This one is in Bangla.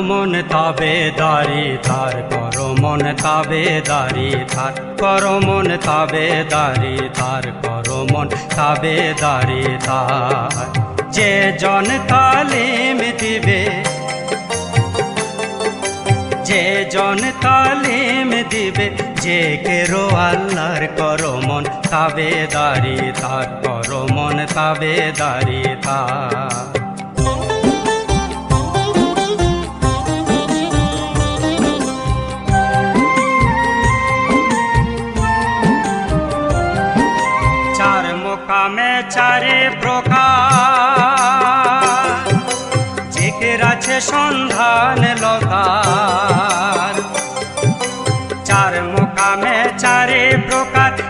মন তাবেদারি তার, করো মন তাবেদারি তার, করো মন তাবেদারি তার, করো মন তাবেদারি তার। যে জন তালিম দিবে, যে জন তালিম দিবে, যে কেরো আল্লাহর, করো মন তাবেদারি তার, করো মন তাবেদারি তার। চার মোকামে চারে প্রকার, জিকির আছে সন্ধান লতার। চার মোকামে চারে প্রকার,